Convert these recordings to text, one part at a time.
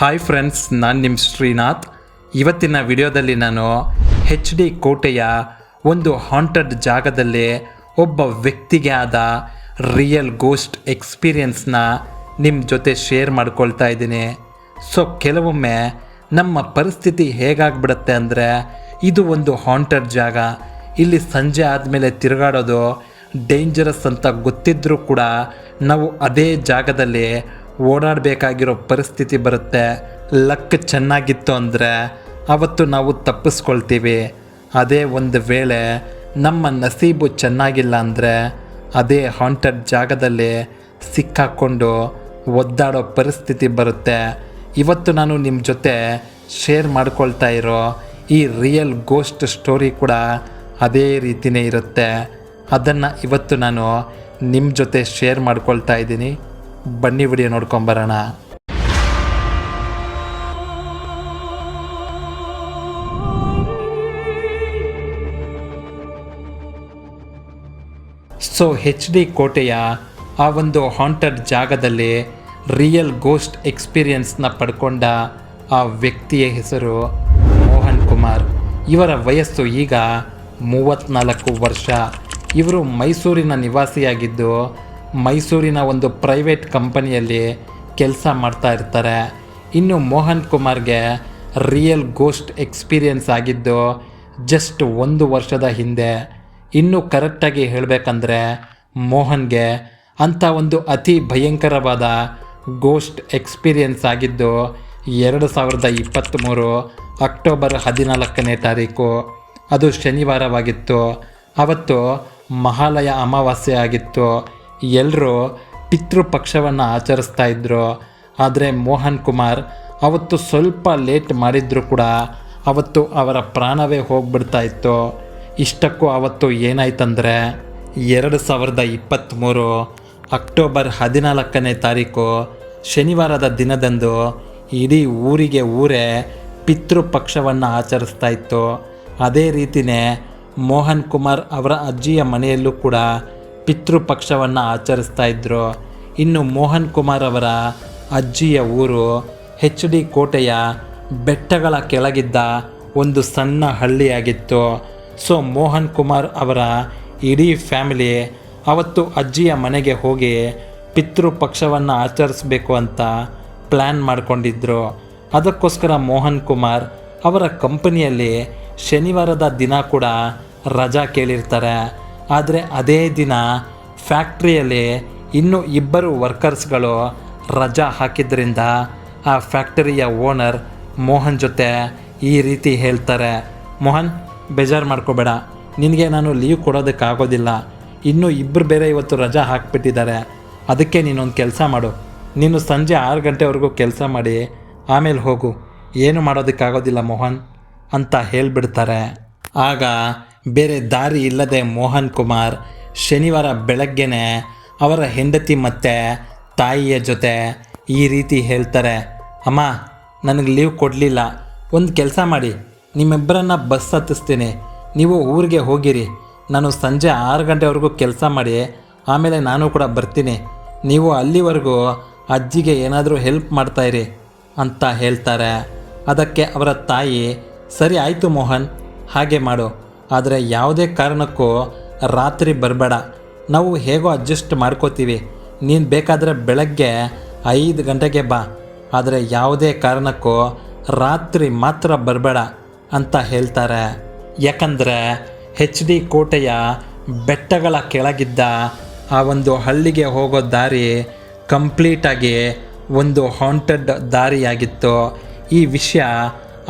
Hi friends, ನಾನು ನಿಮ್ಮ ಶ್ರೀನಾಥ್. ಇವತ್ತಿನ ವಿಡಿಯೋದಲ್ಲಿ ನಾನು HD ಕೋಟೆಯ ಒಂದು ಹಾಂಟೆಡ್ ಜಾಗದಲ್ಲಿ ಒಬ್ಬ ವ್ಯಕ್ತಿಗೆ ಆದ ರಿಯಲ್ ಗೋಸ್ಟ್ ಎಕ್ಸ್ಪೀರಿಯನ್ಸ್ನ ನಿಮ್ಮ ಜೊತೆ ಶೇರ್ ಮಾಡ್ಕೊಳ್ತಾ ಇದ್ದೀನಿ. ಸೊ ಕೆಲವೊಮ್ಮೆ ನಮ್ಮ ಪರಿಸ್ಥಿತಿ ಹೇಗಾಗ್ಬಿಡುತ್ತೆ ಅಂದರೆ, ಇದು ಒಂದು ಹಾಂಟೆಡ್ ಜಾಗ, ಇಲ್ಲಿ ಸಂಜೆ ಆದಮೇಲೆ ತಿರುಗಾಡೋದು ಡೇಂಜರಸ್ ಅಂತ ಗೊತ್ತಿದ್ರೂ ಕೂಡ ನಾವು ಅದೇ ಜಾಗದಲ್ಲಿ ಓಡಾಡಬೇಕಾಗಿರೋ ಪರಿಸ್ಥಿತಿ ಬರುತ್ತೆ. ಲಕ್ ಚೆನ್ನಾಗಿತ್ತು ಅಂದರೆ ಅವತ್ತು ನಾವು ತಪ್ಪಿಸ್ಕೊಳ್ತೀವಿ. ಅದೇ ಒಂದು ವೇಳೆ ನಮ್ಮ ನಸೀಬು ಚೆನ್ನಾಗಿಲ್ಲ ಅಂದರೆ ಅದೇ ಹಾಂಟೆಡ್ ಜಾಗದಲ್ಲಿ ಸಿಕ್ಕಾಕ್ಕೊಂಡು ಒದ್ದಾಡೋ ಪರಿಸ್ಥಿತಿ ಬರುತ್ತೆ. ಇವತ್ತು ನಾನು ನಿಮ್ಮ ಜೊತೆ ಶೇರ್ ಮಾಡ್ಕೊಳ್ತಾ ಇರೋ ಈ ರಿಯಲ್ ಗೋಸ್ಟ್ ಸ್ಟೋರಿ ಕೂಡ ಅದೇ ರೀತಿಯೇ ಇರುತ್ತೆ. ಅದನ್ನು ಇವತ್ತು ನಾನು ನಿಮ್ಮ ಜೊತೆ ಶೇರ್ ಮಾಡ್ಕೊಳ್ತಾ ಇದ್ದೀನಿ. ಬನ್ನಿ ವಿಡಿಯೋ ನೋಡ್ಕೊಂಬರೋಣ. ಸೊ HD ಕೋಟೆಯ ಆ ಒಂದು ಹಾಂಟೆಡ್ ಜಾಗದಲ್ಲಿ ರಿಯಲ್ ಗೋಸ್ಟ್ ಎಕ್ಸ್ಪೀರಿಯನ್ಸ್ನ ಪಡ್ಕೊಂಡ ಆ ವ್ಯಕ್ತಿಯ ಹೆಸರು ಮೋಹನ್ ಕುಮಾರ್. ಇವರ ವಯಸ್ಸು ಈಗ 34 ವರ್ಷ. ಇವರು ಮೈಸೂರಿನ ನಿವಾಸಿಯಾಗಿದ್ದು ಮೈಸೂರಿನ ಒಂದು ಪ್ರೈವೇಟ್ ಕಂಪನಿಯಲ್ಲಿ ಕೆಲಸ ಮಾಡ್ತಾ ಇರ್ತಾರೆ. ಇನ್ನು ಮೋಹನ್ ಕುಮಾರ್ಗೆ ರಿಯಲ್ ಗೋಸ್ಟ್ ಎಕ್ಸ್ಪೀರಿಯನ್ಸ್ ಆಗಿದ್ದು ಜಸ್ಟ್ 1 ವರ್ಷದ ಹಿಂದೆ. ಇನ್ನು ಕರೆಕ್ಟಾಗಿ ಹೇಳಬೇಕಂದ್ರೆ ಮೋಹನ್ಗೆ ಅಂಥ ಒಂದು ಅತಿ ಭಯಂಕರವಾದ ಗೋಸ್ಟ್ ಎಕ್ಸ್ಪೀರಿಯನ್ಸ್ ಆಗಿದ್ದು 2023 ಅಕ್ಟೋಬರ್ 14ನೇ ತಾರೀಕು. ಅದು ಶನಿವಾರವಾಗಿತ್ತು. ಅವತ್ತು ಮಹಾಲಯ ಅಮಾವಾಸ್ಯೆ ಆಗಿತ್ತು. ಎಲ್ಲರೂ ಪಿತೃಪಕ್ಷವನ್ನು ಆಚರಿಸ್ತಾ ಇದ್ದರು. ಆದರೆ ಮೋಹನ್ ಕುಮಾರ್ ಅವತ್ತು ಸ್ವಲ್ಪ ಲೇಟ್ ಮಾಡಿದರೂ ಕೂಡ ಅವತ್ತು ಅವರ ಪ್ರಾಣವೇ ಹೋಗ್ಬಿಡ್ತಾ ಇತ್ತು. ಇಷ್ಟಕ್ಕೂ ಅವತ್ತು ಏನಾಯ್ತಂದರೆ 2023 ಅಕ್ಟೋಬರ್ 14ನೇ ತಾರೀಕು ಶನಿವಾರದ ದಿನದಂದು ಇಡೀ ಊರೇ ಪಿತೃಪಕ್ಷವನ್ನು ಆಚರಿಸ್ತಾ ಇತ್ತು. ಅದೇ ರೀತಿಯೇ ಮೋಹನ್ ಕುಮಾರ್ ಅವರ ಅಜ್ಜಿಯ ಮನೆಯಲ್ಲೂ ಕೂಡ ಪಿತೃಪಕ್ಷವನ್ನು ಆಚರಿಸ್ತಾ ಇದ್ದರು. ಇನ್ನು ಮೋಹನ್ ಕುಮಾರ್ ಅವರ ಅಜ್ಜಿಯ ಊರು HD ಕೋಟೆಯ ಬೆಟ್ಟಗಳ ಕೆಳಗಿದ್ದ ಒಂದು ಸಣ್ಣ ಹಳ್ಳಿಯಾಗಿತ್ತು. ಸೊ ಮೋಹನ್ ಕುಮಾರ್ ಅವರ ಇಡೀ ಫ್ಯಾಮಿಲಿ ಅವತ್ತು ಅಜ್ಜಿಯ ಮನೆಗೆ ಹೋಗಿ ಪಿತೃಪಕ್ಷವನ್ನು ಆಚರಿಸಬೇಕು ಅಂತ ಪ್ಲ್ಯಾನ್ ಮಾಡಿಕೊಂಡಿದ್ರು. ಅದಕ್ಕೋಸ್ಕರ ಮೋಹನ್ ಕುಮಾರ್ ಅವರ ಕಂಪನಿಯಲ್ಲಿ ಶನಿವಾರದ ದಿನ ಕೂಡ ರಜಾ ಕೇಳಿರ್ತಾರೆ. ಆದರೆ ಅದೇ ದಿನ ಫ್ಯಾಕ್ಟ್ರಿಯಲ್ಲಿ ಇನ್ನೂ 2 ವರ್ಕರ್ಸ್ಗಳು ರಜಾ ಹಾಕಿದ್ರಿಂದ ಆ ಫ್ಯಾಕ್ಟರಿಯ ಓನರ್ ಮೋಹನ್ ಜೊತೆ ಈ ರೀತಿ ಹೇಳ್ತಾರೆ, ಮೋಹನ್ ಬೇಜಾರು ಮಾಡ್ಕೋಬೇಡ, ನಿನಗೆ ನಾನು ಲೀವ್ ಕೊಡೋದಕ್ಕಾಗೋದಿಲ್ಲ. ಇನ್ನೂ 2 ಬೇರೆ ಇವತ್ತು ರಜಾ ಹಾಕಿಬಿಟ್ಟಿದ್ದಾರೆ. ಅದಕ್ಕೆ ನೀನೊಂದು ಕೆಲಸ ಮಾಡು, ನೀನು ಸಂಜೆ 6 ಗಂಟೆವರೆಗೂ ಕೆಲಸ ಮಾಡಿ ಆಮೇಲೆ ಹೋಗು, ಏನು ಮಾಡೋದಕ್ಕಾಗೋದಿಲ್ಲ ಮೋಹನ್ ಅಂತ ಹೇಳಿಬಿಡ್ತಾರೆ. ಆಗ ಬೇರೆ ದಾರಿ ಇಲ್ಲದೆ ಮೋಹನ್ ಕುಮಾರ್ ಶನಿವಾರ ಬೆಳಗ್ಗೆನೇ ಅವರ ಹೆಂಡತಿ ಮತ್ತು ತಾಯಿಯ ಜೊತೆ ಈ ರೀತಿ ಹೇಳ್ತಾರೆ, ಅಮ್ಮ ನನಗೆ ಲೀವ್ ಕೊಡಲಿಲ್ಲ, ಒಂದು ಕೆಲಸ ಮಾಡಿ, ನಿಮ್ಮಿಬ್ಬರನ್ನ ಬಸ್ ಹತ್ತಿಸ್ತೀನಿ, ನೀವು ಊರಿಗೆ ಹೋಗಿರಿ, ನಾನು ಸಂಜೆ 6 ಗಂಟೆವರೆಗೂ ಕೆಲಸ ಮಾಡಿ ಆಮೇಲೆ ನಾನು ಕೂಡ ಬರ್ತೀನಿ, ನೀವು ಅಲ್ಲಿವರೆಗೂ ಅಜ್ಜಿಗೆ ಏನಾದರೂ ಹೆಲ್ಪ್ ಮಾಡ್ತಾಯಿರಿ ಅಂತ ಹೇಳ್ತಾರೆ. ಅದಕ್ಕೆ ಅವರ ತಾಯಿ, ಸರಿ ಆಯಿತು ಮೋಹನ್, ಹಾಗೆ ಮಾಡು, ಆದರೆ ಯಾವುದೇ ಕಾರಣಕ್ಕೂ ರಾತ್ರಿ ಬರಬೇಡ, ನಾವು ಹೇಗೋ ಅಡ್ಜಸ್ಟ್ ಮಾಡ್ಕೋತೀವಿ, ನೀನು ಬೇಕಾದರೆ ಬೆಳಗ್ಗೆ 5 ಗಂಟೆಗೆ ಬಾ, ಆದರೆ ಯಾವುದೇ ಕಾರಣಕ್ಕೂ ರಾತ್ರಿ ಮಾತ್ರ ಬರಬೇಡ ಅಂತ ಹೇಳ್ತಾರೆ. ಯಾಕಂದರೆ HD ಕೋಟೆಯ ಬೆಟ್ಟಗಳ ಕೆಳಗಿದ್ದ ಆ ಒಂದು ಹಳ್ಳಿಗೆ ಹೋಗೋ ದಾರಿ ಕಂಪ್ಲೀಟಾಗಿ ಒಂದು ಹಾಂಟೆಡ್ ದಾರಿಯಾಗಿತ್ತು. ಈ ವಿಷಯ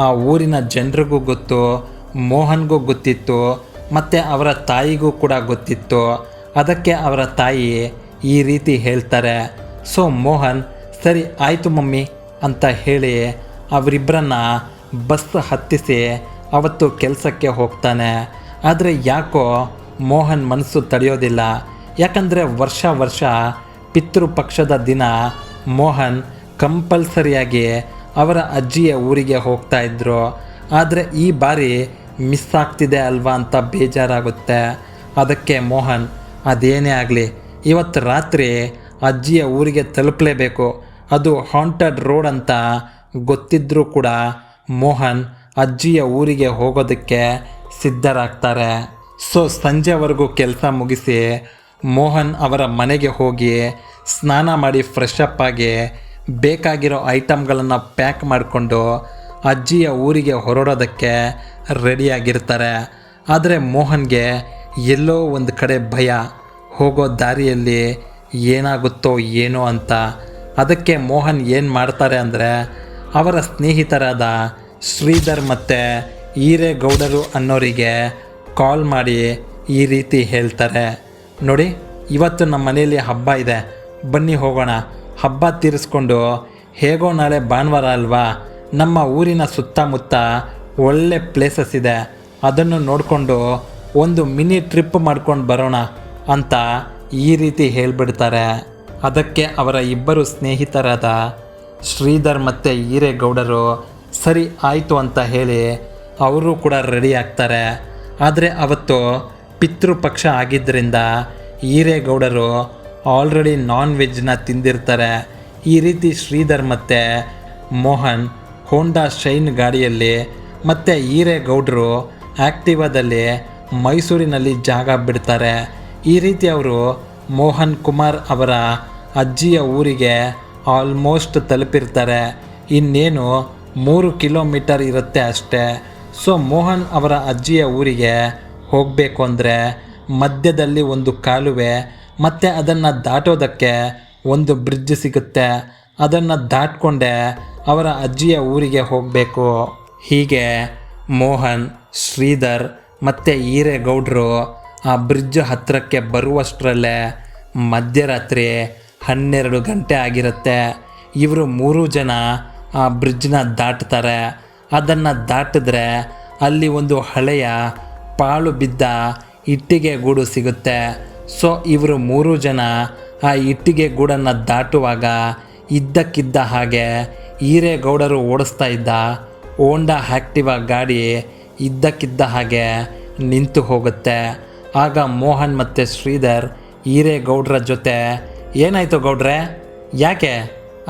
ಆ ಊರಿನ ಜನರಿಗೂ ಗೊತ್ತು, ಮೋಹನ್ಗೂ ಗೊತ್ತಿತ್ತು, ಮತ್ತು ಅವರ ತಾಯಿಗೂ ಕೂಡ ಗೊತ್ತಿತ್ತು. ಅದಕ್ಕೆ ಅವರ ತಾಯಿ ಈ ರೀತಿ ಹೇಳ್ತಾರೆ. ಸೊ ಮೋಹನ್ ಸರಿ ಆಯಿತು ಮಮ್ಮಿ ಅಂತ ಹೇಳಿ ಅವರಿಬ್ಬರನ್ನ ಬಸ್ ಹತ್ತಿಸಿ ಅವತ್ತು ಕೆಲಸಕ್ಕೆ ಹೋಗ್ತಾನೆ. ಆದರೆ ಯಾಕೋ ಮೋಹನ್ ಮನಸ್ಸು ತಡೆಯೋದಿಲ್ಲ. ಯಾಕಂದರೆ ವರ್ಷ ಪಿತೃಪಕ್ಷದ ದಿನ ಮೋಹನ್ ಕಂಪಲ್ಸರಿಯಾಗಿ ಅವರ ಅಜ್ಜಿಯ ಊರಿಗೆ ಹೋಗ್ತಾ ಇದ್ದರು. ಆದರೆ ಈ ಬಾರಿ ಮಿಸ್ ಆಗ್ತಿದೆ ಅಲ್ವಾ ಅಂತ ಬೇಜಾರಾಗುತ್ತೆ. ಅದಕ್ಕೆ ಮೋಹನ್ ಅದೇನೇ ಆಗಲಿ ಇವತ್ತು ರಾತ್ರಿ ಅಜ್ಜಿಯ ಊರಿಗೆ ತಲುಪಲೇಬೇಕು, ಅದು ಹಾಂಟೆಡ್ ರೋಡ್ ಅಂತ ಗೊತ್ತಿದ್ರೂ ಕೂಡ ಮೋಹನ್ ಅಜ್ಜಿಯ ಊರಿಗೆ ಹೋಗೋದಕ್ಕೆ ಸಿದ್ಧರಾಗ್ತಾರೆ. ಸೊ ಸಂಜೆವರೆಗೂ ಕೆಲಸ ಮುಗಿಸಿ ಮೋಹನ್ ಅವರ ಮನೆಗೆ ಹೋಗಿ ಸ್ನಾನ ಮಾಡಿ ಫ್ರೆಶ್ ಅಪ್ ಆಗಿ ಬೇಕಾಗಿರೋ ಐಟಮ್ಗಳನ್ನು ಪ್ಯಾಕ್ ಮಾಡಿಕೊಂಡು ಅಜ್ಜಿಯ ಊರಿಗೆ ಹೊರಡೋದಕ್ಕೆ ರೆಡಿಯಾಗಿರ್ತಾರೆ. ಆದರೆ ಮೋಹನ್ಗೆ ಎಲ್ಲೋ ಒಂದು ಕಡೆ ಭಯ, ಹೋಗೋ ದಾರಿಯಲ್ಲಿ ಏನಾಗುತ್ತೋ ಏನೋ ಅಂತ. ಅದಕ್ಕೆ ಮೋಹನ್ ಏನು ಮಾಡ್ತಾರೆ ಅಂದರೆ ಅವರ ಸ್ನೇಹಿತರಾದ ಶ್ರೀಧರ್ ಮತ್ತು ಈರೇಗೌಡರು ಅನ್ನೋರಿಗೆ ಕಾಲ್ ಮಾಡಿ ಈ ರೀತಿ ಹೇಳ್ತಾರೆ, ನೋಡಿ ಇವತ್ತು ನಮ್ಮ ಮನೆಯಲ್ಲಿ ಹಬ್ಬ ಇದೆ, ಬನ್ನಿ ಹೋಗೋಣ. ಹಬ್ಬ ತೀರಿಸ್ಕೊಂಡು ಹೇಗೋ ನಾಳೆ ಭಾನುವಾರ ಅಲ್ವಾ, ನಮ್ಮ ಊರಿನ ಸುತ್ತಮುತ್ತ ಒಳ್ಳೆ ಪ್ಲೇಸಸ್ ಇದೆ, ಅದನ್ನು ನೋಡಿಕೊಂಡು ಒಂದು ಮಿನಿ ಟ್ರಿಪ್ ಮಾಡ್ಕೊಂಡು ಬರೋಣ ಅಂತ ಈ ರೀತಿ ಹೇಳಿಬಿಡ್ತಾರೆ. ಅದಕ್ಕೆ ಅವರ ಇಬ್ಬರು ಸ್ನೇಹಿತರಾದ ಶ್ರೀಧರ್ ಮತ್ತು ಈರೇಗೌಡರು ಸರಿ ಆಯಿತು ಅಂತ ಹೇಳಿ ಅವರು ಕೂಡ ರೆಡಿ ಆಗ್ತಾರೆ. ಆದರೆ ಅವತ್ತು ಪಿತೃಪಕ್ಷ ಆಗಿದ್ದರಿಂದ ಈರೇಗೌಡರು ಆಲ್ರೆಡಿ ನಾನ್ ವೆಜ್ನ ತಿಂದಿರ್ತಾರೆ. ಈ ರೀತಿ ಶ್ರೀಧರ್ ಮತ್ತು ಮೋಹನ್ ಹೋಂಡಾ ಶೈನ್ ಗಾಡಿಯಲ್ಲಿ ಮತ್ತು ಈರೇಗೌಡರು ಆ್ಯಕ್ಟಿವಾದಲ್ಲಿ ಮೈಸೂರಿನಲ್ಲಿ ಜಾಗ ಬಿಡ್ತಾರೆ. ಈ ರೀತಿ ಅವರು ಮೋಹನ್ ಕುಮಾರ್ ಅವರ ಅಜ್ಜಿಯ ಊರಿಗೆ ಆಲ್ಮೋಸ್ಟ್ ತಲುಪಿರ್ತಾರೆ. ಇನ್ನೇನು 3 ಕಿಲೋಮೀಟರ್ ಇರುತ್ತೆ ಅಷ್ಟೇ. ಸೊ ಮೋಹನ್ ಅವರ ಅಜ್ಜಿಯ ಊರಿಗೆ ಹೋಗಬೇಕು ಅಂದರೆ ಮಧ್ಯದಲ್ಲಿ ಒಂದು ಕಾಲುವೆ ಮತ್ತು ಅದನ್ನು ದಾಟೋದಕ್ಕೆ ಒಂದು ಬ್ರಿಡ್ಜ್ ಸಿಗುತ್ತೆ. ಅದನ್ನು ದಾಟ್ಕೊಂಡೆ ಅವರ ಅಜ್ಜಿಯ ಊರಿಗೆ ಹೋಗಬೇಕು. ಹೀಗೆ ಮೋಹನ್, ಶ್ರೀಧರ್ ಮತ್ತು ಈರೇಗೌಡರು ಆ ಬ್ರಿಡ್ಜ್ ಹತ್ತಿರಕ್ಕೆ ಬರುವಷ್ಟರಲ್ಲೇ ಮಧ್ಯರಾತ್ರಿ 12 ಗಂಟೆ ಆಗಿರುತ್ತೆ. ಇವರು 3 ಜನ ಆ ಬ್ರಿಡ್ಜ್ನ ದಾಟ್ತಾರೆ. ಅದನ್ನು ದಾಟಿದ್ರೆ ಅಲ್ಲಿ ಒಂದು ಹಳೆಯ ಪಾಳು ಬಿದ್ದ ಇಟ್ಟಿಗೆ ಗೂಡು ಸಿಗುತ್ತೆ. ಸೊ ಇವರು 3 ಜನ ಆ ಇಟ್ಟಿಗೆ ಗೂಡನ್ನು ದಾಟುವಾಗ ಇದ್ದಕ್ಕಿದ್ದ ಹಾಗೆ ಈರೇಗೌಡರು ಓಡಿಸ್ತಾ ಇದ್ದ ಹೋಂಡಾ ಆ್ಯಕ್ಟಿವಾ ಗಾಡಿ ಇದ್ದಕ್ಕಿದ್ದ ಹಾಗೆ ನಿಂತು ಹೋಗುತ್ತೆ. ಆಗ ಮೋಹನ್ ಮತ್ತು ಶ್ರೀಧರ್ ಈರೇಗೌಡರ ಜೊತೆ ಏನಾಯಿತು ಗೌಡ್ರೆ, ಯಾಕೆ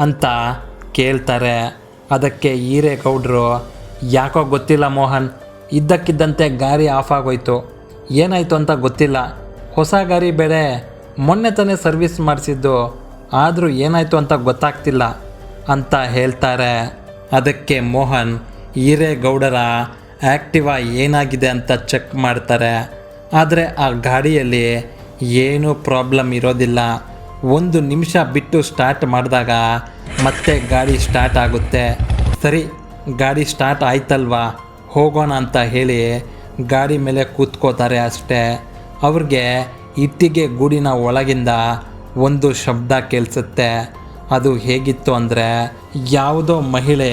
ಅಂತ ಕೇಳ್ತಾರೆ. ಅದಕ್ಕೆ ಈರೇಗೌಡರು ಯಾಕೋ ಗೊತ್ತಿಲ್ಲ ಮೋಹನ್, ಇದ್ದಕ್ಕಿದ್ದಂತೆ ಗಾಡಿ ಆಫ್ ಆಗೋಯ್ತು, ಏನಾಯಿತು ಅಂತ ಗೊತ್ತಿಲ್ಲ, ಹೊಸ ಗಾಡಿ ಬೇರೆ ಮೊನ್ನೆ ತಾನೇ ಸರ್ವಿಸ್ ಮಾಡಿಸಿದ್ದು, ಆದರೂ ಏನಾಯಿತು ಅಂತ ಗೊತ್ತಾಗ್ತಿಲ್ಲ ಅಂತ ಹೇಳ್ತಾರೆ. ಅದಕ್ಕೆ ಮೋಹನ್ ಈರೇಗೌಡರ ಆ್ಯಕ್ಟಿವಾ ಏನಾಗಿದೆ ಅಂತ ಚೆಕ್ ಮಾಡ್ತಾರೆ. ಆದರೆ ಆ ಗಾಡಿಯಲ್ಲಿ ಏನೂ ಪ್ರಾಬ್ಲಮ್ ಇರೋದಿಲ್ಲ. 1 ನಿಮಿಷ ಬಿಟ್ಟು ಸ್ಟಾರ್ಟ್ ಮಾಡಿದಾಗ ಮತ್ತೆ ಗಾಡಿ ಸ್ಟಾರ್ಟ್ ಆಗುತ್ತೆ. ಸರಿ, ಗಾಡಿ ಸ್ಟಾರ್ಟ್ ಆಯ್ತಲ್ವಾ, ಹೋಗೋಣ ಅಂತ ಹೇಳಿ ಗಾಡಿ ಮೇಲೆ ಕೂತ್ಕೋತಾರೆ ಅಷ್ಟೇ. ಅವ್ರಿಗೆ ಇಟ್ಟಿಗೆ ಗೂಡಿನ ಒಳಗಿಂದ ಒಂದು ಶಬ್ದ ಕೇಳಿಸುತ್ತೆ. ಅದು ಹೇಗಿತ್ತು ಅಂದರೆ ಯಾವುದೋ ಮಹಿಳೆ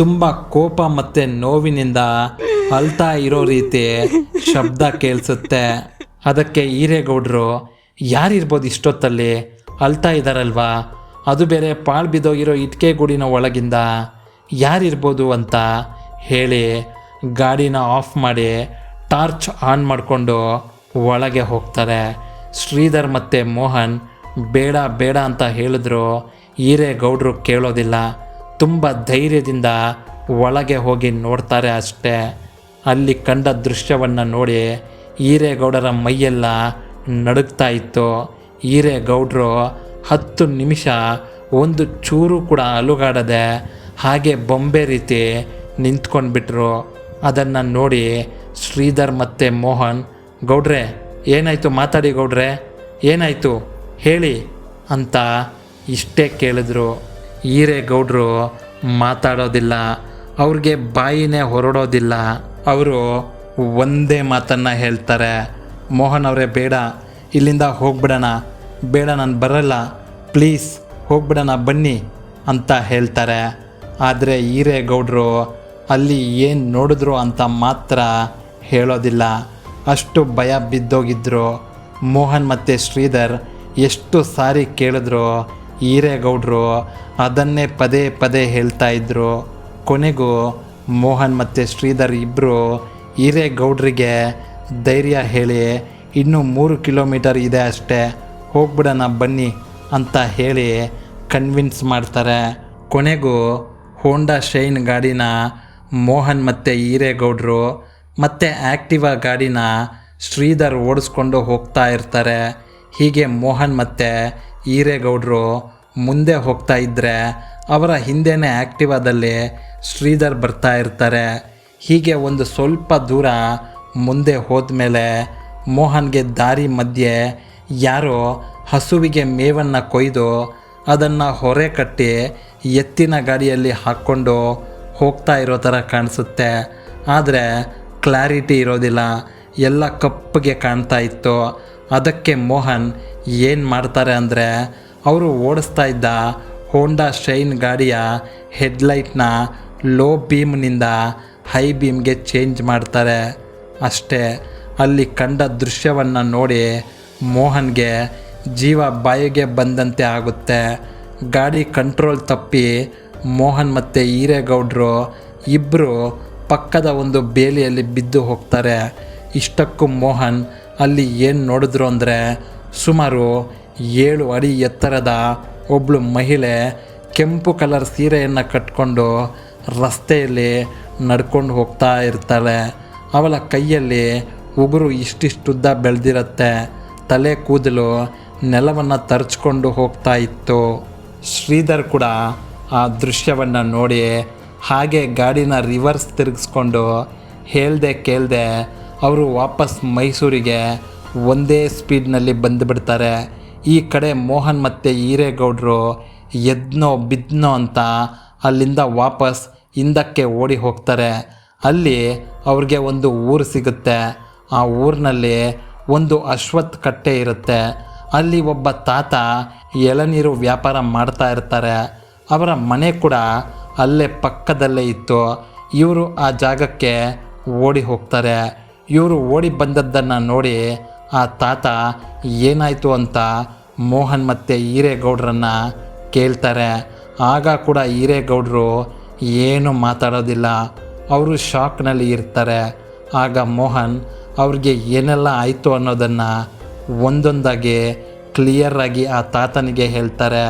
ತುಂಬ ಕೋಪ ಮತ್ತು ನೋವಿನಿಂದ ಅಳ್ತಾ ಇರೋ ರೀತಿ ಶಬ್ದ ಕೇಳಿಸುತ್ತೆ. ಅದಕ್ಕೆ ಈರೇಗೌಡರು ಯಾರಿರ್ಬೋದು ಇಷ್ಟೊತ್ತಲ್ಲಿ ಅಳ್ತಾ ಇದ್ದಾರಲ್ವಾ, ಅದು ಬೇರೆ ಪಾಳು ಬಿದ್ದೋಗಿರೋ ಇಟ್ಟಿಗೆ ಗೂಡಿನ ಒಳಗಿಂದ ಯಾರಿರ್ಬೋದು ಅಂತ ಹೇಳಿ ಗಾಡಿನ ಆಫ್ ಮಾಡಿ ಟಾರ್ಚ್ ಆನ್ ಮಾಡಿಕೊಂಡು ಒಳಗೆ ಹೋಗ್ತಾರೆ. ಶ್ರೀಧರ್ ಮತ್ತು ಮೋಹನ್ ಬೇಡ ಬೇಡ ಅಂತ ಹೇಳಿದ್ರು ಈರೇಗೌಡರು ಕೇಳೋದಿಲ್ಲ. ತುಂಬ ಧೈರ್ಯದಿಂದ ಒಳಗೆ ಹೋಗಿ ನೋಡ್ತಾರೆ ಅಷ್ಟೇ. ಅಲ್ಲಿ ಕಂಡ ದೃಶ್ಯವನ್ನು ನೋಡಿ ಈರೇಗೌಡರ ಮೈಯೆಲ್ಲ ನಡುಗ್ತಾ ಇತ್ತು. ಈರೇಗೌಡರು 10 ನಿಮಿಷ ಒಂದು ಚೂರು ಕೂಡ ಅಲುಗಾಡದೆ ಹಾಗೆ ಬೊಂಬೆ ರೀತಿ ನಿಂತ್ಕೊಂಡ್ಬಿಟ್ರು. ಅದನ್ನು ನೋಡಿ ಶ್ರೀಧರ್ ಮತ್ತು ಮೋಹನ್, ಗೌಡ್ರೆ ಏನಾಯಿತು, ಮಾತಾಡಿ ಗೌಡ್ರೆ, ಏನಾಯಿತು ಹೇಳಿ ಅಂತ ಇಷ್ಟೇ ಕೇಳಿದ್ರು. ಈರೇಗೌಡರು ಮಾತಾಡೋದಿಲ್ಲ, ಅವ್ರಿಗೆ ಬಾಯಿನೇ ಹೊರಡೋದಿಲ್ಲ. ಅವರು ಒಂದೇ ಮಾತನ್ನು ಹೇಳ್ತಾರೆ, ಮೋಹನ್ ಅವರೇ ಬೇಡ, ಇಲ್ಲಿಂದ ಹೋಗ್ಬಿಡೋಣ, ಬೇಡ ನಾನು ಬರಲ್ಲ, ಪ್ಲೀಸ್ ಹೋಗ್ಬಿಡೋಣ ಬನ್ನಿ ಅಂತ ಹೇಳ್ತಾರೆ. ಆದರೆ ಈರೇಗೌಡರು ಅಲ್ಲಿ ಏನು ನೋಡಿದ್ರು ಅಂತ ಮಾತ್ರ ಹೇಳೋದಿಲ್ಲ. ಅಷ್ಟು ಭಯ ಬಿದ್ದೋಗಿದ್ರು. ಮೋಹನ್ ಮತ್ತು ಶ್ರೀಧರ್ ಎಷ್ಟು ಸಾರಿ ಕೇಳಿದ್ರು ಈರೇಗೌಡರು ಅದನ್ನೇ ಪದೇ ಪದೇ ಹೇಳ್ತಾ ಇದ್ದರು. ಕೊನೆಗೂ ಮೋಹನ್ ಮತ್ತು ಶ್ರೀಧರ್ ಇಬ್ಬರು ಈರೇಗೌಡರಿಗೆ ಧೈರ್ಯ ಹೇಳಿ ಇನ್ನೂ 3 ಕಿಲೋಮೀಟರ್ ಇದೆ ಅಷ್ಟೇ, ಹೋಗ್ಬಿಡೋಣ ಬನ್ನಿ ಅಂತ ಹೇಳಿ ಕನ್ವಿನ್ಸ್ ಮಾಡ್ತಾರೆ. ಕೊನೆಗೂ ಹೋಂಡಾ ಶೈನ್ ಗಾಡಿನ ಮೋಹನ್ ಮತ್ತು ಈರೇಗೌಡರು ಮತ್ತು ಆ್ಯಕ್ಟಿವಾ ಗಾಡಿನ ಶ್ರೀಧರ್ ಓಡಿಸ್ಕೊಂಡು ಹೋಗ್ತಾ ಇರ್ತಾರೆ. ಹೀಗೆ ಮೋಹನ್ ಮತ್ತು ಈರೇಗೌಡರು ಮುಂದೆ ಹೋಗ್ತಾ ಇದ್ದರೆ ಅವರ ಹಿಂದೆನೇ ಆ್ಯಕ್ಟಿವಾದಲ್ಲಿ ಶ್ರೀಧರ್ ಬರ್ತಾ ಇರ್ತಾರೆ. ಹೀಗೆ ಒಂದು ಸ್ವಲ್ಪ ದೂರ ಮುಂದೆ ಹೋದ್ಮೇಲೆ ಮೋಹನ್ಗೆ ದಾರಿ ಮಧ್ಯೆ ಯಾರೋ ಹಸುವಿಗೆ ಮೇವನ್ನು ಕೊಯ್ದು ಅದನ್ನು ಹೊರೆ ಕಟ್ಟಿ ಎತ್ತಿನ ಗಾಡಿಯಲ್ಲಿ ಹಾಕ್ಕೊಂಡು ಹೋಗ್ತಾ ಇರೋ ಥರ ಕಾಣಿಸುತ್ತೆ. ಆದರೆ ಕ್ಲಾರಿಟಿ ಇರೋದಿಲ್ಲ, ಎಲ್ಲ ಕಪ್ಪಗೆ ಕಾಣ್ತಾ ಇತ್ತು. ಅದಕ್ಕೆ ಮೋಹನ್ ಏನು ಮಾಡ್ತಾರೆ ಅಂದರೆ ಅವರು ಓಡಿಸ್ತಾ ಇದ್ದ ಹೋಂಡಾ ಶೈನ್ ಗಾಡಿಯ ಹೆಡ್ಲೈಟ್ನ ಲೋ ಬೀಮ್ನಿಂದ ಹೈ ಬೀಮ್ಗೆ ಚೇಂಜ್ ಮಾಡ್ತಾರೆ. ಅಷ್ಟೇ, ಅಲ್ಲಿ ಕಂಡ ದೃಶ್ಯವನ್ನು ನೋಡಿ ಮೋಹನ್ಗೆ ಜೀವ ಬಾಯಿಗೆ ಬಂದಂತೆ ಆಗುತ್ತೆ. ಗಾಡಿ ಕಂಟ್ರೋಲ್ ತಪ್ಪಿ ಮೋಹನ್ ಮತ್ತು ಈರೇಗೌಡರು ಇಬ್ಬರು ಪಕ್ಕದ ಒಂದು ಬೇಲಿಯಲ್ಲಿ ಬಿದ್ದು ಹೋಗ್ತಾರೆ. ಇಷ್ಟಕ್ಕೂ ಮೋಹನ್ ಅಲ್ಲಿ ಏನು ನೋಡಿದ್ರು ಅಂದರೆ ಸುಮಾರು 7 ಅಡಿ ಎತ್ತರದ ಒಬ್ಬಳು ಮಹಿಳೆ ಕೆಂಪು ಕಲರ್ ಸೀರೆಯನ್ನು ಕಟ್ಕೊಂಡು ರಸ್ತೆಯಲ್ಲಿ ನಡ್ಕೊಂಡು ಹೋಗ್ತಾ ಇರ್ತಾಳೆ. ಅವಳ ಕೈಯಲ್ಲಿ ಉಗುರು ಇಷ್ಟಿಷ್ಟುದ್ದ ಬೆಳೆದಿರುತ್ತೆ. ತಲೆ ಕೂದಲು ನೆಲವನ್ನು ತರ್ಚ್ಕೊಂಡು ಹೋಗ್ತಾ ಇತ್ತು. ಶ್ರೀಧರ್ ಕೂಡ ಆ ದೃಶ್ಯವನ್ನು ನೋಡಿ ಹಾಗೆ ಗಾಡಿನ ರಿವರ್ಸ್ ತಿರುಗಿಸ್ಕೊಂಡು ಹೇಳ್ದೆ ಕೇಳದೆ ಅವರು ವಾಪಸ್ ಮೈಸೂರಿಗೆ ಒಂದೇ ಸ್ಪೀಡ್ನಲ್ಲಿ ಬಂದುಬಿಡ್ತಾರೆ. ಈ ಕಡೆ ಮೋಹನ್ ಮತ್ತು ಈರೇಗೌಡರು ಎದ್ನೋ ಬಿದ್ನೋ ಅಂತ ಅಲ್ಲಿಂದ ವಾಪಸ್ ಹಿಂದಕ್ಕೆ ಓಡಿ ಹೋಗ್ತಾರೆ. ಅಲ್ಲಿ ಅವ್ರಿಗೆ ಒಂದು ಊರು ಸಿಗುತ್ತೆ. ಆ ಊರಿನಲ್ಲಿ ಒಂದು ಅಶ್ವತ್ಥ ಕಟ್ಟೆ ಇರುತ್ತೆ. ಅಲ್ಲಿ ಒಬ್ಬ ತಾತ ಎಳನೀರು ವ್ಯಾಪಾರ ಮಾಡ್ತಾ ಇರ್ತಾರೆ. ಅವರ ಮನೆ ಕೂಡ ಅಲ್ಲೇ ಪಕ್ಕದಲ್ಲೇ ಇತ್ತು. ಇವರು ಆ ಜಾಗಕ್ಕೆ ಓಡಿ ಹೋಗ್ತಾರೆ. ಇವರು ಓಡಿ ಬಂದದ್ದನ್ನು ನೋಡಿ ಆ ತಾತ ಏನಾಯಿತು ಅಂತ ಮೋಹನ್ ಮತ್ತು ಈರೇಗೌಡರನ್ನು ಕೇಳ್ತಾರೆ. ಆಗ ಕೂಡ ಈರೇಗೌಡರು ಏನು ಮಾತಾಡೋದಿಲ್ಲ, ಅವರು ಶಾಕ್ನಲ್ಲಿ ಇರ್ತಾರೆ. ಆಗ ಮೋಹನ್ ಅವ್ರಿಗೆ ಏನೆಲ್ಲ ಆಯಿತು ಅನ್ನೋದನ್ನು ಒಂದೊಂದಾಗಿ ಕ್ಲಿಯರಾಗಿ ಆ ತಾತನಿಗೆ ಹೇಳ್ತಾರೆ.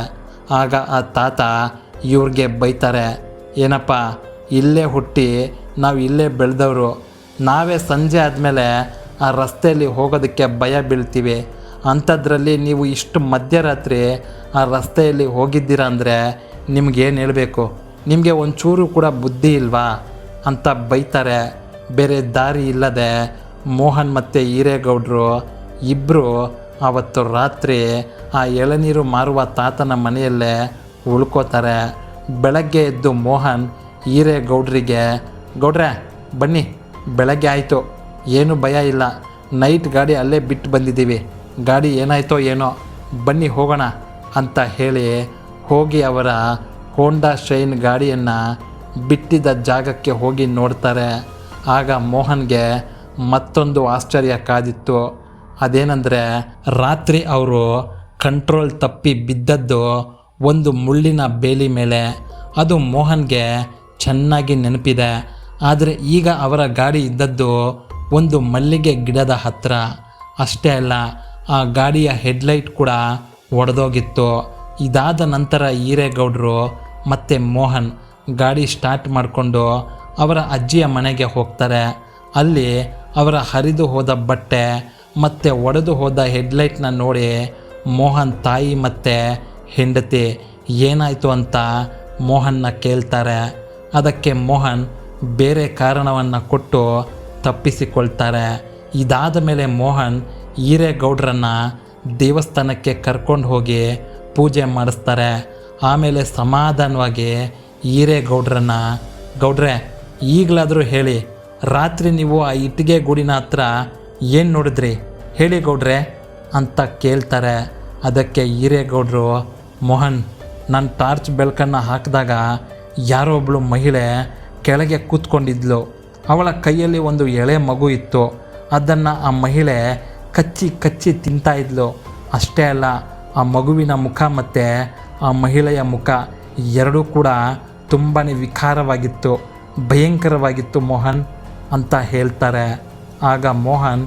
ಆಗ ಆ ತಾತ ಇವ್ರಿಗೆ ಬೈತಾರೆ, ಏನಪ್ಪ ಇಲ್ಲೇ ಹುಟ್ಟಿ ನಾವು ಇಲ್ಲೇ ಬೆಳೆದವರು, ನಾವೇ ಸಂಜೆ ಆದಮೇಲೆ ಆ ರಸ್ತೆಯಲ್ಲಿ ಹೋಗೋದಕ್ಕೆ ಭಯ ಬೀಳ್ತೀವಿ, ಅಂಥದ್ರಲ್ಲಿ ನೀವು ಇಷ್ಟು ಮಧ್ಯರಾತ್ರಿ ಆ ರಸ್ತೆಯಲ್ಲಿ ಹೋಗಿದ್ದೀರ ಅಂದರೆ ನಿಮಗೇನು ಹೇಳಬೇಕು, ನಿಮಗೆ ಒಂಚೂರು ಕೂಡ ಬುದ್ಧಿ ಇಲ್ವಾ ಅಂತ ಬೈತಾರೆ. ಬೇರೆ ದಾರಿ ಇಲ್ಲದೆ ಮೋಹನ್ ಮತ್ತು ಈರೇಗೌಡರು ಇಬ್ಬರು ಆವತ್ತು ರಾತ್ರಿ ಆ ಎಳನೀರು ಮಾರುವ ತಾತನ ಮನೆಯಲ್ಲೇ ಉಳ್ಕೋತಾರೆ. ಬೆಳಗ್ಗೆ ಎದ್ದು ಮೋಹನ್ ಈರೇಗೌಡರಿಗೆ, ಗೌಡ್ರೆ ಬನ್ನಿ, ಬೆಳಗ್ಗೆ ಆಯಿತು, ಏನು ಭಯ ಇಲ್ಲ, ನೈಟ್ ಗಾಡಿ ಅಲ್ಲೇ ಬಿಟ್ಟು ಬಂದಿದ್ದೀವಿ, ಗಾಡಿ ಏನಾಯ್ತೋ ಏನೋ, ಬನ್ನಿ ಹೋಗೋಣ ಅಂತ ಹೇಳಿ ಹೋಗಿ ಅವರ ಹೋಂಡಾ ಶೈನ್ ಗಾಡಿಯನ್ನು ಬಿಟ್ಟಿದ್ದ ಜಾಗಕ್ಕೆ ಹೋಗಿ ನೋಡ್ತಾರೆ. ಆಗ ಮೋಹನ್ಗೆ ಮತ್ತೊಂದು ಆಶ್ಚರ್ಯ ಕಾದಿತ್ತು. ಅದೇನೆಂದರೆ ರಾತ್ರಿ ಅವರು ಕಂಟ್ರೋಲ್ ತಪ್ಪಿ ಬಿದ್ದದ್ದು ಒಂದು ಮುಳ್ಳಿನ ಬೇಲಿ ಮೇಲೆ. ಅದು ಮೋಹನ್ಗೆ ಚೆನ್ನಾಗಿ ನೆನಪಿದೆ. ಆದರೆ ಈಗ ಅವರ ಗಾಡಿ ಇದ್ದದ್ದು ಒಂದು ಮಲ್ಲಿಗೆ ಗಿಡದ ಹತ್ತಿರ. ಅಷ್ಟೇ ಅಲ್ಲ, ಆ ಗಾಡಿಯ ಹೆಡ್ಲೈಟ್ ಕೂಡ ಒಡೆದೋಗಿತ್ತು. ಇದಾದ ನಂತರ ಈರೇಗೌಡರು ಮತ್ತು ಮೋಹನ್ ಗಾಡಿ ಸ್ಟಾರ್ಟ್ ಮಾಡಿಕೊಂಡು ಅವರ ಅಜ್ಜಿಯ ಮನೆಗೆ ಹೋಗ್ತಾರೆ. ಅಲ್ಲಿ ಅವರ ಹರಿದು ಹೋದ ಬಟ್ಟೆ ಮತ್ತು ಒಡೆದು ಹೋದ ಹೆಡ್ಲೈಟ್ನ ನೋಡಿ ಮೋಹನ್ ತಾಯಿ ಮತ್ತು ಹೆಂಡತಿ ಏನಾಯಿತು ಅಂತ ಮೋಹನ್ನ ಕೇಳ್ತಾರೆ. ಅದಕ್ಕೆ ಮೋಹನ್ ಬೇರೆ ಕಾರಣವನ್ನು ಕೊಟ್ಟು ತಪ್ಪಿಸಿಕೊಳ್ತಾರೆ. ಇದಾದ ಮೇಲೆ ಮೋಹನ್ ಈರೇಗೌಡರನ್ನು ದೇವಸ್ಥಾನಕ್ಕೆ ಕರ್ಕೊಂಡು ಹೋಗಿ ಪೂಜೆ ಮಾಡಿಸ್ತಾರೆ. ಆಮೇಲೆ ಸಮಾಧಾನವಾಗಿ ಈರೇಗೌಡರನ್ನು, ಗೌಡ್ರೆ ಈಗಲಾದರೂ ಹೇಳಿ, ರಾತ್ರಿ ನೀವು ಆ ಇಟ್ಟಿಗೆ ಗೂಡಿನ ಹತ್ರ ಏನು ನೋಡಿದ್ರಿ ಹೇಳಿ ಗೌಡ್ರೆ ಅಂತ ಕೇಳ್ತಾರೆ. ಅದಕ್ಕೆ ಈರೇಗೌಡರು, ಮೋಹನ್ ನಾನು ಟಾರ್ಚ್ ಬೆಳಕನ್ನು ಹಾಕಿದಾಗ ಯಾರೋ ಒಬ್ಬಳು ಮಹಿಳೆ ಕೆಳಗೆ ಕೂತ್ಕೊಂಡಿದ್ಲು. ಅವಳ ಕೈಯಲ್ಲಿ ಒಂದು ಎಳೆ ಮಗು ಇತ್ತು. ಅದನ್ನು ಆ ಮಹಿಳೆ ಕಚ್ಚಿ ಕಚ್ಚಿ ತಿಂತಾ ಇದ್ಲು. ಅಷ್ಟೇ ಅಲ್ಲ, ಆ ಮಗುವಿನ ಮುಖ ಮತ್ತು ಆ ಮಹಿಳೆಯ ಮುಖ ಎರಡೂ ಕೂಡ ತುಂಬಾ ವಿಕಾರವಾಗಿತ್ತು, ಭಯಂಕರವಾಗಿತ್ತು ಮೋಹನ್ ಅಂತ ಹೇಳ್ತಾರೆ. ಆಗ ಮೋಹನ್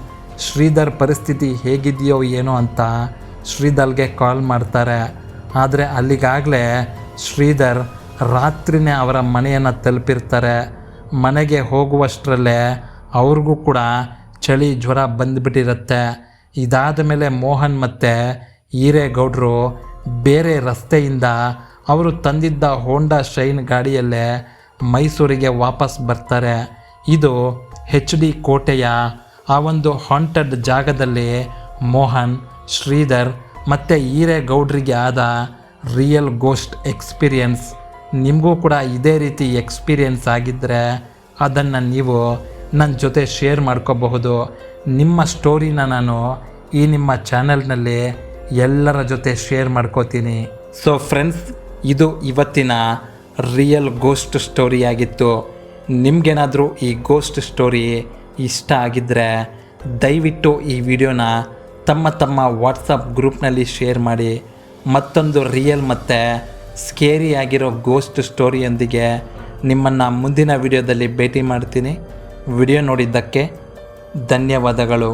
ಶ್ರೀಧರ್ ಪರಿಸ್ಥಿತಿ ಹೇಗಿದೆಯೋ ಏನೋ ಅಂತ ಶ್ರೀಧರ್ಗೆ ಕಾಲ್ ಮಾಡ್ತಾರೆ. ಆದರೆ ಅಲ್ಲಿಗಾಗಲೇ ಶ್ರೀಧರ್ ರಾತ್ರಿನೇ ಅವರ ಮನೆಯನ್ನು ತಲುಪಿರ್ತಾರೆ. ಮನೆಗೆ ಹೋಗುವಷ್ಟರಲ್ಲೇ ಅವ್ರಿಗೂ ಕೂಡ ಚಳಿ ಜ್ವರ ಬಂದುಬಿಟ್ಟಿರುತ್ತೆ. ಇದಾದ ಮೇಲೆ ಮೋಹನ್ ಮತ್ತು ಈರೇಗೌಡರು ಬೇರೆ ರಸ್ತೆಯಿಂದ ಅವರು ತಂದಿದ್ದ ಹೋಂಡಾ ಶೈನ್ ಗಾಡಿಯಲ್ಲೇ ಮೈಸೂರಿಗೆ ವಾಪಸ್ ಬರ್ತಾರೆ. ಇದು HD ಕೋಟೆಯ ಆ ಒಂದು ಹಾಂಟೆಡ್ ಜಾಗದಲ್ಲಿ ಮೋಹನ್, ಶ್ರೀಧರ್ ಮತ್ತು ಈರೇಗೌಡರಿಗೆ ಆದ ರಿಯಲ್ ಗೋಸ್ಟ್ ಎಕ್ಸ್ಪೀರಿಯನ್ಸ್. ನಿಮಗೂ ಕೂಡ ಇದೇ ರೀತಿ ಎಕ್ಸ್ಪೀರಿಯನ್ಸ್ ಆಗಿದ್ದರೆ ಅದನ್ನು ನೀವು ನನ್ನ ಜೊತೆ ಶೇರ್ ಮಾಡ್ಕೋಬಹುದು. ನಿಮ್ಮ ಸ್ಟೋರಿನ ನಾನು ಈ ನಿಮ್ಮ ಚಾನಲ್ನಲ್ಲಿ ಎಲ್ಲರ ಜೊತೆ ಶೇರ್ ಮಾಡ್ಕೋತೀನಿ. ಸೊ ಫ್ರೆಂಡ್ಸ್, ಇದು ಇವತ್ತಿನ ರಿಯಲ್ ಗೋಸ್ಟ್ ಸ್ಟೋರಿ ಆಗಿತ್ತು. ನಿಮಗೇನಾದರೂ ಈ ಗೋಸ್ಟ್ ಸ್ಟೋರಿ ಇಷ್ಟ ಆಗಿದ್ದರೆ ದಯವಿಟ್ಟು ಈ ವಿಡಿಯೋನ ತಮ್ಮ ವಾಟ್ಸಪ್ ಗ್ರೂಪ್ನಲ್ಲಿ ಶೇರ್ ಮಾಡಿ. ಮತ್ತೊಂದು ರಿಯಲ್ ಮತ್ತು ಸ್ಕೇರಿ ಆಗಿರೋ ಗೋಸ್ಟ್ ಸ್ಟೋರಿಯೊಂದಿಗೆ ನಿಮ್ಮನ್ನು ಮುಂದಿನ ವಿಡಿಯೋದಲ್ಲಿ ಭೇಟಿ ಮಾಡ್ತೀನಿ. ವಿಡಿಯೋ ನೋಡಿದ್ದಕ್ಕೆ ಧನ್ಯವಾದಗಳು.